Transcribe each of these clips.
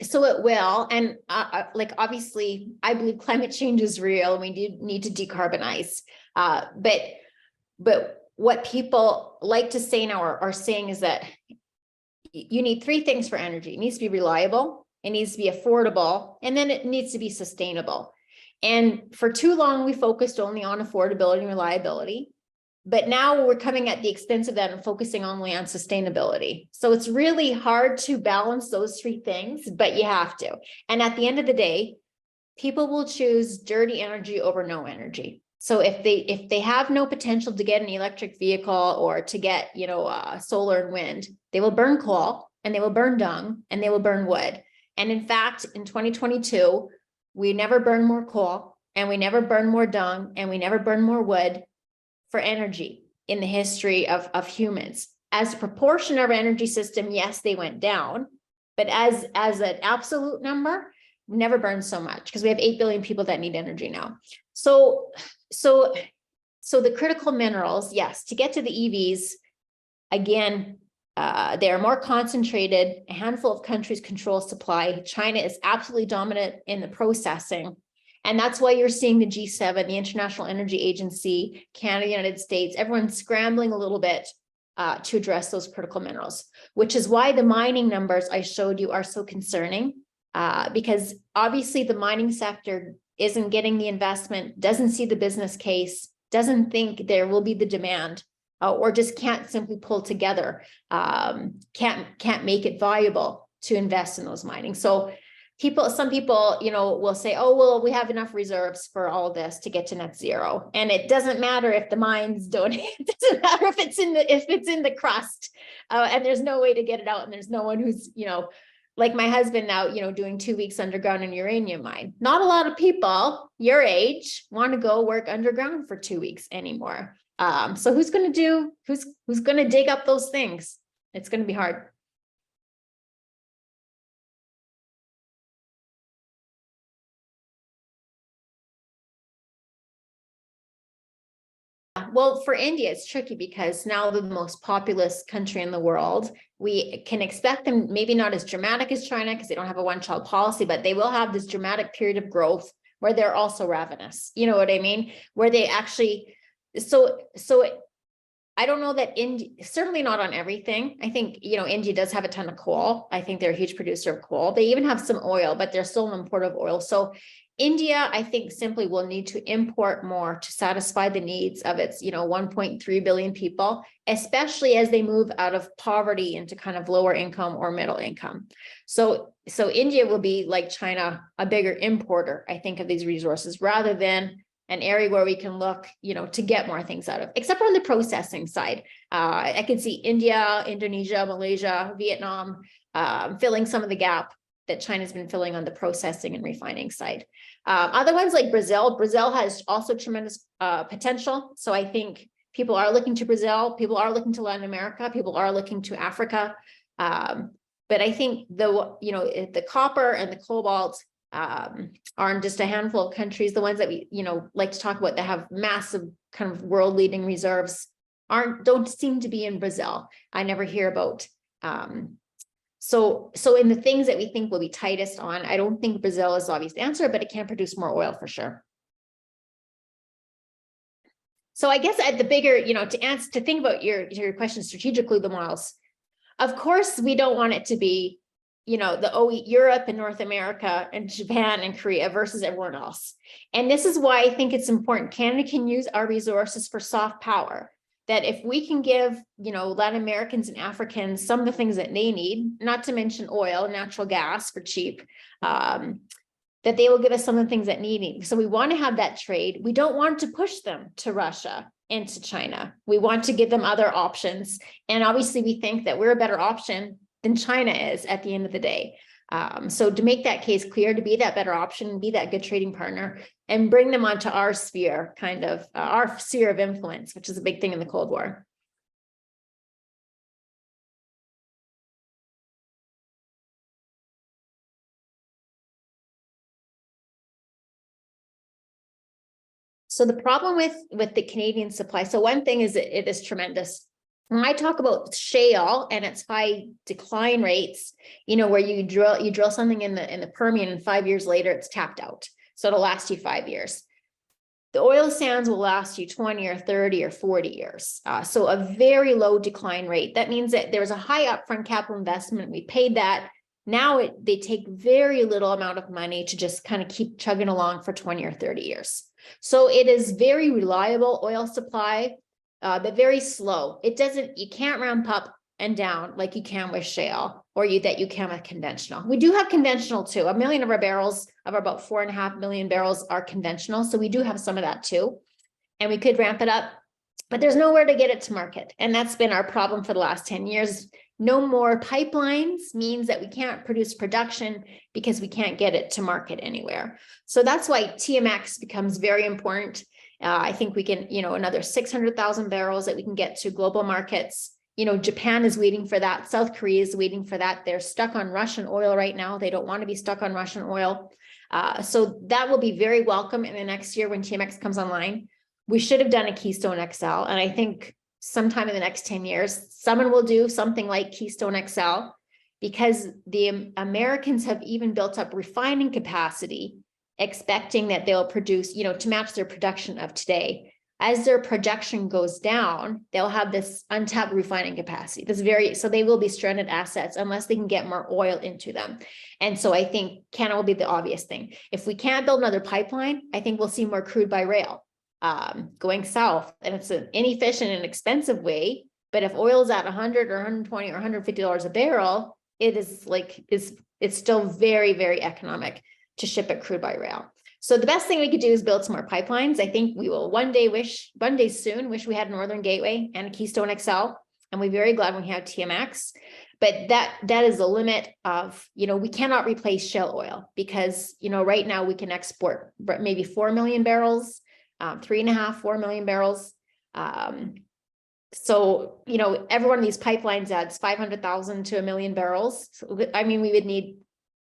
So it will, and like obviously, I believe climate change is real. We do need to decarbonize, but what people like to say now are saying is that you need three things for energy. It needs to be reliable, it needs to be affordable, and then it needs to be sustainable. And for too long, we focused only on affordability and reliability. But now we're coming at the expense of that and focusing only on sustainability. So it's really hard to balance those three things, but you have to. And at the end of the day, people will choose dirty energy over no energy. So if they have no potential to get an electric vehicle or to get, solar and wind, they will burn coal and they will burn dung and they will burn wood. And in fact, in 2022, we never burned more coal and we never burned more dung and we never burned more wood for energy in the history of humans. As a proportion of our energy system, yes, they went down, but as an absolute number, we never burned so much because we have 8 billion people that need energy now. So the critical minerals, yes, to get to the EVs, again, they are more concentrated. A handful of countries control supply. China is absolutely dominant in the processing. And that's why you're seeing the G7, the International Energy Agency, Canada, United States, everyone's scrambling a little bit to address those critical minerals, which is why the mining numbers I showed you are so concerning, because obviously the mining sector isn't getting the investment, doesn't see the business case, doesn't think there will be the demand, or just can't simply pull together, can't make it viable to invest in those mining. So some people, will say, oh, well, we have enough reserves for all of this to get to net zero. And it doesn't matter if the mines don't, it doesn't matter if it's in the crust, and there's no way to get it out. And there's no one who's, like my husband now, doing 2 weeks underground in uranium mine. Not a lot of people your age want to go work underground for 2 weeks anymore. So who's going to dig up those things? It's going to be hard. Well, for India, it's tricky because now they're the most populous country in the world. We can expect them maybe not as dramatic as China because they don't have a one-child policy, but they will have this dramatic period of growth where they're also ravenous. You know what I mean? Where they actually, so I don't know that India, certainly not on everything. I think, India does have a ton of coal. I think they're a huge producer of coal. They even have some oil, but they're still an importer of oil. So India, I think, simply will need to import more to satisfy the needs of its, 1.3 billion people, especially as they move out of poverty into kind of lower income or middle income. So India will be, like China, a bigger importer, I think, of these resources rather than an area where we can look, to get more things out of, except on the processing side. I can see India, Indonesia, Malaysia, Vietnam filling some of the gap that China's been filling on the processing and refining side. Other ones like Brazil has also tremendous potential. So I think people are looking to Brazil, people are looking to Latin America, people are looking to Africa. But I think the copper and the cobalt are in just a handful of countries. The ones that we, like to talk about that have massive kind of world leading reserves don't seem to be in Brazil. I never hear about. So in the things that we think will be tightest on, I don't think Brazil is the obvious answer, but it can produce more oil for sure. So I guess at the bigger, to think about your question strategically, the models, of course, we don't want it to be, Europe and North America and Japan and Korea versus everyone else. And this is why I think it's important. Canada can use our resources for soft power. That if we can give, Latin Americans and Africans some of the things that they need, not to mention oil, natural gas for cheap, that they will give us some of the things that need. So we want to have that trade. We don't want to push them to Russia and to China. We want to give them other options. And obviously we think that we're a better option than China is at the end of the day. So to make that case clear, to be that better option, be that good trading partner, and bring them onto our sphere, our sphere of influence, which is a big thing in the Cold War. So the problem with the Canadian supply, so one thing is it is tremendous. When I talk about shale and its high decline rates, where you drill something in the Permian and 5 years later it's tapped out. So it'll last you 5 years. The oil sands will last you 20 or 30 or 40 years. So a very low decline rate. That means that there's a high upfront capital investment. We paid that. Now they take very little amount of money to just kind of keep chugging along for 20 or 30 years. So it is very reliable oil supply, but very slow. You can't ramp up and down like you can with shale or that you can with conventional. We do have conventional too. 1 million of our barrels of about 4.5 million barrels are conventional. So we do have some of that too. And we could ramp it up, but there's nowhere to get it to market. And that's been our problem for the last 10 years. No more pipelines means that we can't produce production because we can't get it to market anywhere. So that's why TMX becomes very important. I think we can, another 600,000 barrels that we can get to global markets. Japan is waiting for that. South Korea is waiting for that. They're stuck on Russian oil right now. They don't want to be stuck on Russian oil. So that will be very welcome in the next year when TMX comes online. We should have done a Keystone XL. And I think sometime in the next 10 years, someone will do something like Keystone XL, because the Americans have even built up refining capacity, expecting that they'll produce, to match their production of today. As their production goes down, they'll have this untapped refining capacity. So they will be stranded assets unless they can get more oil into them. And so I think Canada will be the obvious thing. If we can't build another pipeline, I think we'll see more crude by rail going south. And it's an inefficient and expensive way. But if oil is at 100 or 120 or $150 a barrel, it's still very, very economic to ship it crude by rail. So the best thing we could do is build some more pipelines. I think we will one day soon wish we had Northern Gateway and a Keystone XL, and we're very glad when we have TMX. But that is the limit of, we cannot replace shale oil because, right now we can export maybe 4 million barrels, 3.5, 4 million barrels. So, every one of these pipelines adds 500,000 to 1 million barrels. So, we would need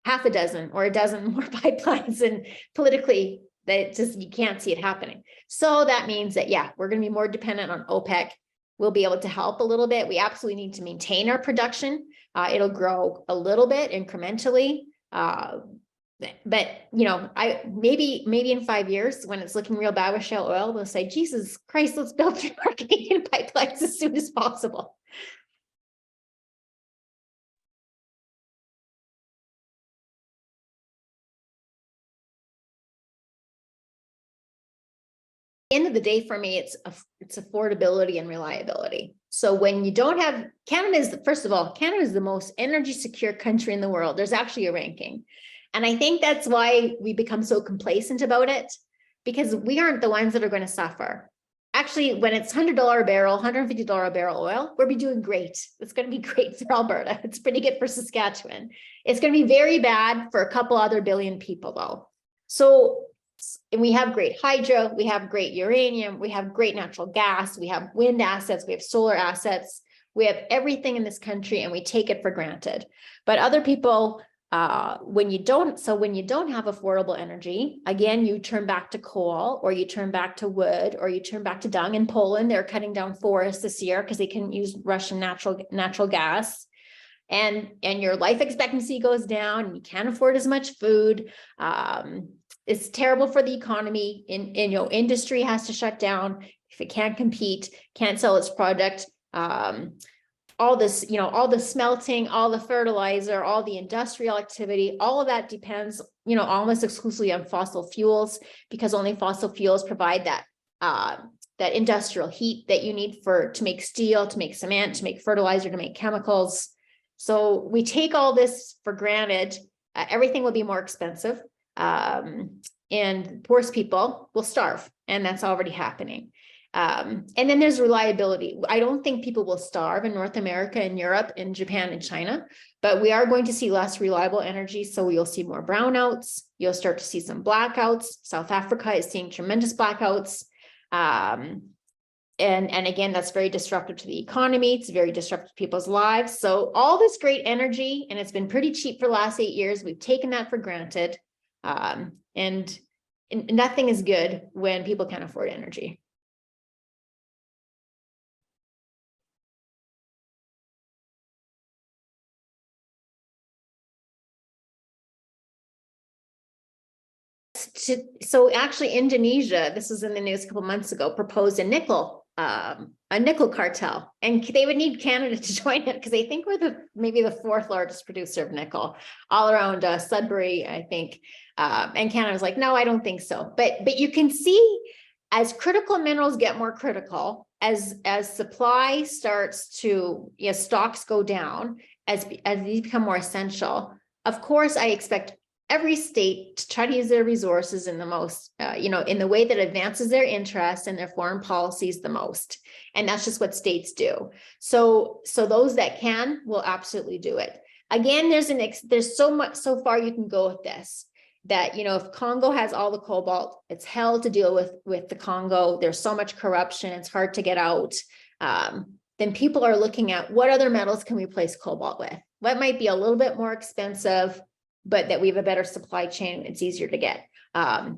half a dozen or a dozen more pipelines, and politically you can't see it happening. So that means that, we're going to be more dependent on OPEC. We'll be able to help a little bit. We absolutely need to maintain our production. It'll grow a little bit incrementally. But, maybe in 5 years when it's looking real bad with shale oil, we'll say, Jesus Christ, let's build 3 more Canadian pipelines as soon as possible. End of the day, for me, it's affordability and reliability. So when you don't have, Canada is the most energy secure country in the world. There's actually a ranking. And I think that's why we become so complacent about it, because we aren't the ones that are going to suffer. Actually, when it's $100 a barrel, $150 a barrel oil, we'll be doing great. It's going to be great for Alberta. It's pretty good for Saskatchewan. It's going to be very bad for a couple other billion people, though. So, and we have great hydro, we have great uranium, we have great natural gas, we have wind assets, we have solar assets, we have everything in this country, and we take it for granted. But other people, when you don't have affordable energy, again, you turn back to coal, or you turn back to wood, or you turn back to dung. In Poland, they're cutting down forests this year because they couldn't use Russian natural gas. And your life expectancy goes down, and you can't afford as much food. It's terrible for the economy. Industry has to shut down if it can't compete, can't sell its product. All this, all the smelting, all the fertilizer, all the industrial activity, all of that depends, almost exclusively on fossil fuels, because only fossil fuels provide that industrial heat that you need to make steel, to make cement, to make fertilizer, to make chemicals. So we take all this for granted. Everything will be more expensive. And poorest people will starve, and that's already happening. And then there's reliability. I don't think people will starve in North America and Europe and Japan and China, but we are going to see less reliable energy. So you'll see more brownouts. You'll start to see some blackouts. South Africa is seeing tremendous blackouts. And again, that's very disruptive to the economy. It's very disruptive to people's lives. So all this great energy, and it's been pretty cheap for the last 8 years. We've taken that for granted. And nothing is good when people can't afford energy. So actually Indonesia, this was in the news a couple months ago, proposed a nickel cartel, and they would need Canada to join it because they think we're maybe the fourth largest producer of nickel all around Sudbury, I think. And Canada's like, no, I don't think so. But you can see as critical minerals get more critical, as supply starts to, stocks go down, as these become more essential, of course, I expect every state to try to use their resources in the most, in the way that advances their interests and their foreign policies the most. And that's just what states do. So those that can will absolutely do it. Again, there's so far you can go with this, that, if Congo has all the cobalt, it's hell to deal with the Congo. There's so much corruption, it's hard to get out. Then people are looking at what other metals can we replace cobalt with? What might be a little bit more expensive, but that we have a better supply chain, it's easier to get.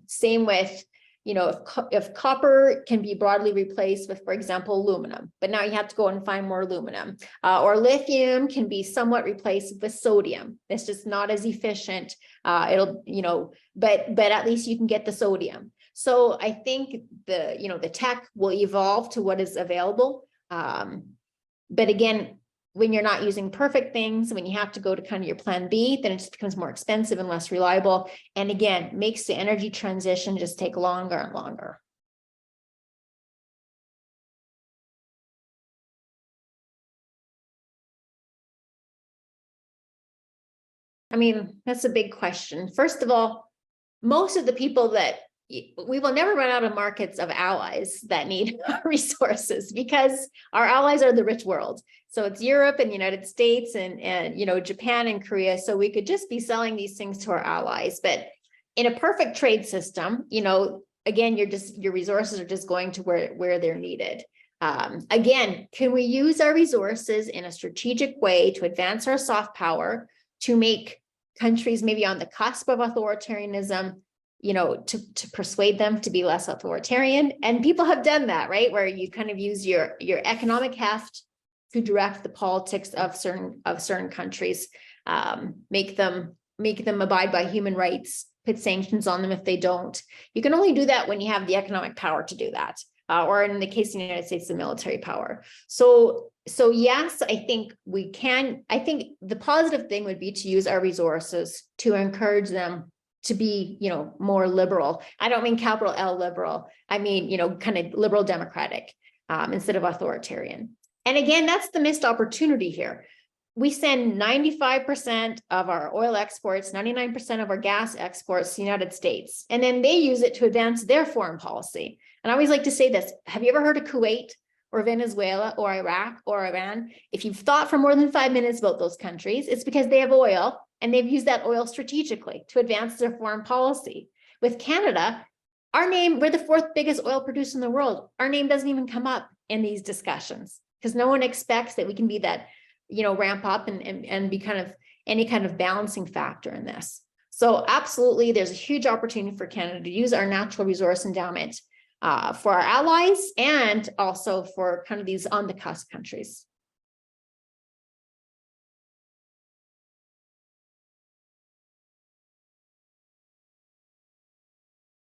Same with, if copper can be broadly replaced with, for example, aluminum, but now you have to go and find more aluminum, or lithium can be somewhat replaced with sodium. It's just not as efficient. But at least you can get the sodium. So I think the tech will evolve to what is available. But again, when you're not using perfect things, when you have to go to kind of your plan B, then it just becomes more expensive and less reliable. And again, makes the energy transition just take longer and longer. I mean, that's a big question. First of all, most of the people we will never run out of markets of allies that need resources, because our allies are the rich world. So it's Europe and the United States and Japan and Korea. So we could just be selling these things to our allies. But in a perfect trade system, again, your resources are just going to where they're needed. Again, can we use our resources in a strategic way to advance our soft power, to make countries maybe on the cusp of authoritarianism, to persuade them to be less authoritarian? And people have done that, right? Where you kind of use your economic heft to direct the politics of certain countries, make them abide by human rights, put sanctions on them if they don't. You can only do that when you have the economic power to do that, or in the case of the United States, the military power. So yes, I think we can. I think the positive thing would be to use our resources to encourage them to be, more liberal. I don't mean capital L liberal. I mean, kind of liberal democratic instead of authoritarian. And again, that's the missed opportunity here. We send 95% of our oil exports, 99% of our gas exports to the United States, and then they use it to advance their foreign policy. And I always like to say this: have you ever heard of Kuwait or Venezuela or Iraq or Iran? If you've thought for more than 5 minutes about those countries, it's because they have oil, and they've used that oil strategically to advance their foreign policy. With Canada, we're the fourth biggest oil producer in the world. Our name doesn't even come up in these discussions because no one expects that we can be that, ramp up and be kind of any kind of balancing factor in this. So absolutely, there's a huge opportunity for Canada to use our natural resource endowment for our allies and also for kind of these on the cusp countries.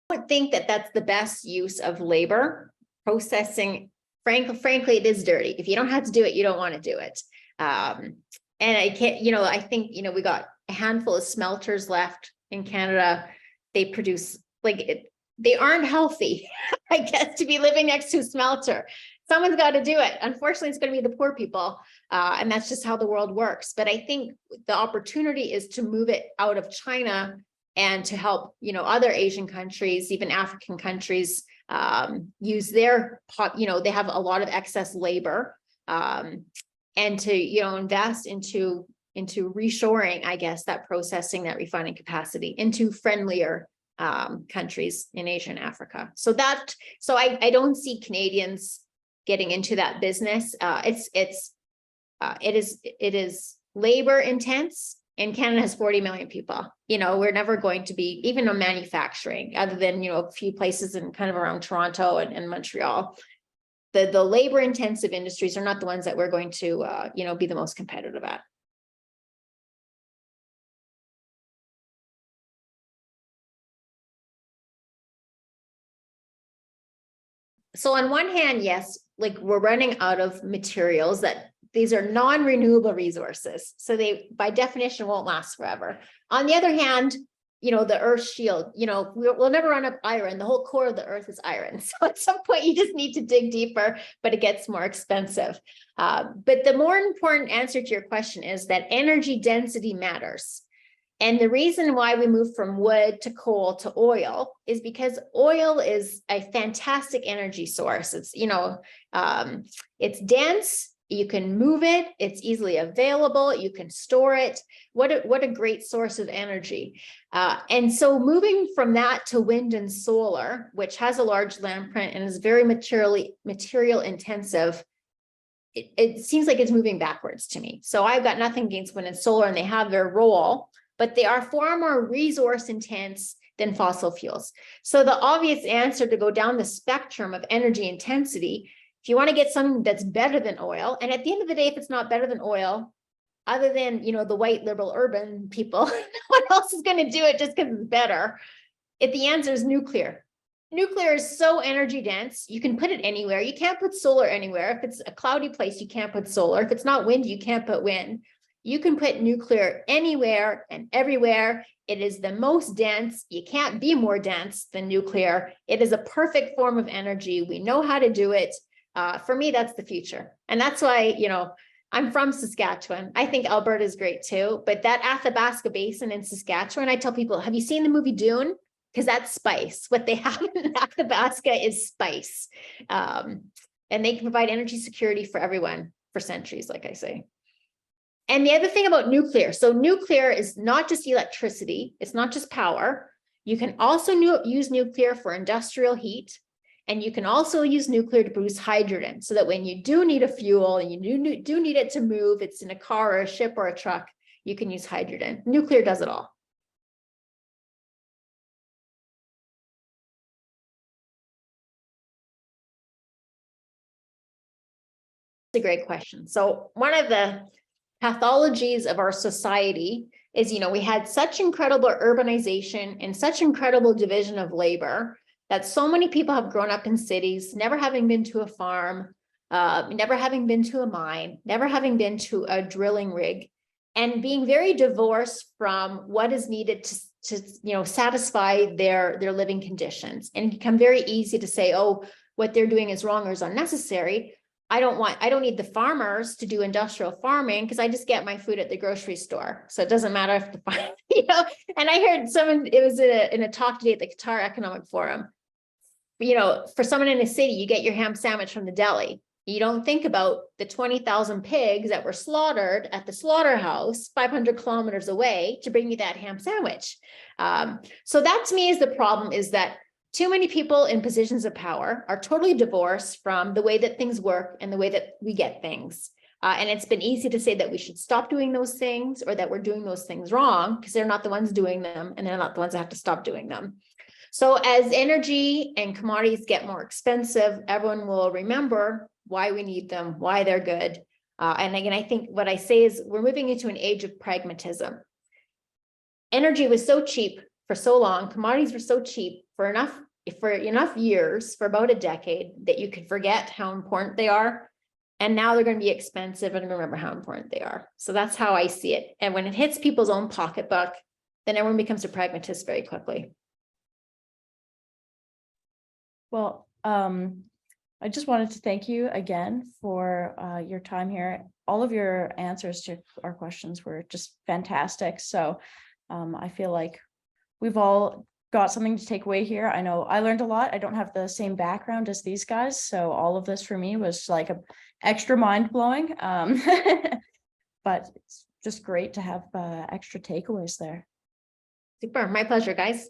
I would think that that's the best use of labor processing. Frankly, it is dirty. If you don't have to do it, you don't want to do it. And I can't, I think, we got a handful of smelters left in Canada. They produce they aren't healthy, I guess, to be living next to a smelter. Someone's got to do it. Unfortunately, it's going to be the poor people. And that's just how the world works. But I think the opportunity is to move it out of China and to help, other Asian countries, even African countries, use their, they have a lot of excess labor, and to, invest into reshoring, I guess, that processing, that refining capacity into friendlier countries in Asia and Africa. So I don't see Canadians getting into that business. It is labor intense. And Canada has 40 million people. We're never going to be, even on manufacturing, other than, a few places in kind of around Toronto and Montreal. The labor intensive industries are not the ones that we're going to, be the most competitive at. So on one hand, yes, like we're running out of materials that these are non-renewable resources. So they, by definition, won't last forever. On the other hand, the Earth's shield, we'll never run up iron. The whole core of the Earth is iron. So at some point you just need to dig deeper, but it gets more expensive. But the more important answer to your question is that energy density matters. And the reason why we move from wood to coal to oil is because oil is a fantastic energy source. It's, it's dense, you can move it, it's easily available, you can store it. What a great source of energy. And so moving from that to wind and solar, which has a large land print and is very material intensive, it seems like it's moving backwards to me. So I've got nothing against wind and solar, and they have their role, but they are far more resource intense than fossil fuels. So the obvious answer to go down the spectrum of energy intensity, if you want to get something that's better than oil, and at the end of the day, if it's not better than oil, other than, the white liberal urban people, no one else is going to do it just because it's better. If the answer is nuclear. Nuclear is so energy dense, you can put it anywhere. You can't put solar anywhere. If it's a cloudy place, you can't put solar. If it's not wind, you can't put wind. You can put nuclear anywhere and everywhere. It is the most dense. You can't be more dense than nuclear. It is a perfect form of energy. We know how to do it. For me, that's the future. And that's why, I'm from Saskatchewan. I think Alberta is great too. But that Athabasca Basin in Saskatchewan, I tell people, have you seen the movie Dune? Because that's spice. What they have in Athabasca is spice. And they can provide energy security for everyone for centuries, like I say. And the other thing about nuclear, so nuclear is not just electricity, it's not just power. You can also use nuclear for industrial heat, and you can also use nuclear to produce hydrogen, so that when you do need a fuel and you do need it to move, it's in a car or a ship or a truck, you can use hydrogen. Nuclear does it all. It's a great question. So one of the pathologies of our society is, we had such incredible urbanization and such incredible division of labor that so many people have grown up in cities, never having been to a farm, never having been to a mine, never having been to a drilling rig, and being very divorced from what is needed to satisfy their living conditions. And it become very easy to say, oh, what they're doing is wrong or is unnecessary. I don't need the farmers to do industrial farming because I just get my food at the grocery store. So it doesn't matter if the farm, and I heard someone, it was in a talk today at the Qatar Economic Forum, for someone in a city, you get your ham sandwich from the deli. You don't think about the 20,000 pigs that were slaughtered at the slaughterhouse 500 kilometers away to bring you that ham sandwich. So that to me is the problem, is that too many people in positions of power are totally divorced from the way that things work and the way that we get things. And it's been easy to say that we should stop doing those things, or that we're doing those things wrong because they're not the ones doing them and they're not the ones that have to stop doing them. So as energy and commodities get more expensive, everyone will remember why we need them, why they're good. And again, I think what I say is we're moving into an age of pragmatism. Energy was so cheap for so long, commodities were so cheap for enough years, for about a decade, that you could forget how important they are. And now they're going to be expensive and remember how important they are. So that's how I see it. And when it hits people's own pocketbook, then everyone becomes a pragmatist very quickly. Well, I just wanted to thank you again for your time here. All of your answers to our questions were just fantastic. So I feel like we've all got something to take away here. I know I learned a lot. I don't have the same background as these guys, so all of this for me was like a extra mind-blowing. But it's just great to have extra takeaways there. Super, my pleasure, guys.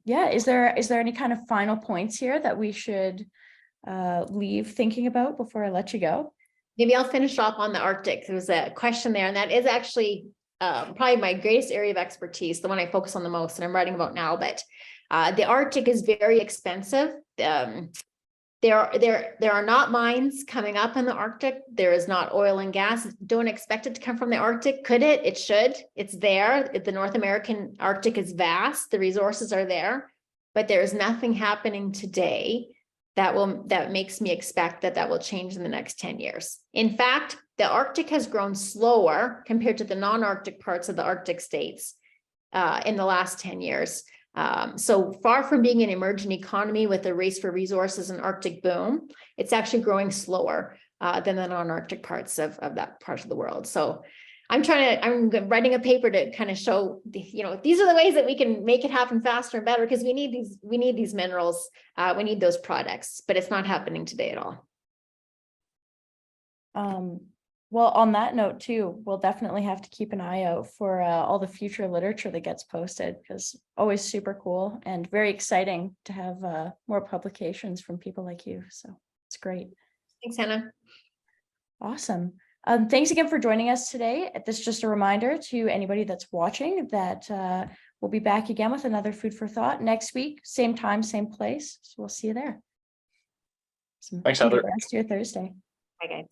Yeah, is there any kind of final points here that we should leave thinking about before I let you go? Maybe I'll finish off on the Arctic. There was a question there, and that is actually probably my greatest area of expertise, the one I focus on the most, and I'm writing about now, but the Arctic is very expensive. There are not mines coming up in the Arctic. There is not oil and gas. Don't expect it to come from the Arctic. Could it? It should. It's there. The North American Arctic is vast. The resources are there, but there is nothing happening today that makes me expect that will change in the next 10 years. In fact, the Arctic has grown slower compared to the non-Arctic parts of the Arctic states in the last 10 years. So far from being an emerging economy with a race for resources and Arctic boom, it's actually growing slower than the non-Arctic parts of that part of the world. So I'm writing a paper to kind of show, these are the ways that we can make it happen faster and better, because we need these minerals, we need those products, but it's not happening today at all. Well, on that note too, we'll definitely have to keep an eye out for all the future literature that gets posted, because always super cool and very exciting to have more publications from people like you. So it's great. Thanks, Hannah. Awesome. Thanks again for joining us today. This is just a reminder to anybody that's watching that we'll be back again with another Food for Thought next week, same time, same place. So we'll see you there. So Thanks, Heather. Have a good rest of your Thursday. Bye, guys.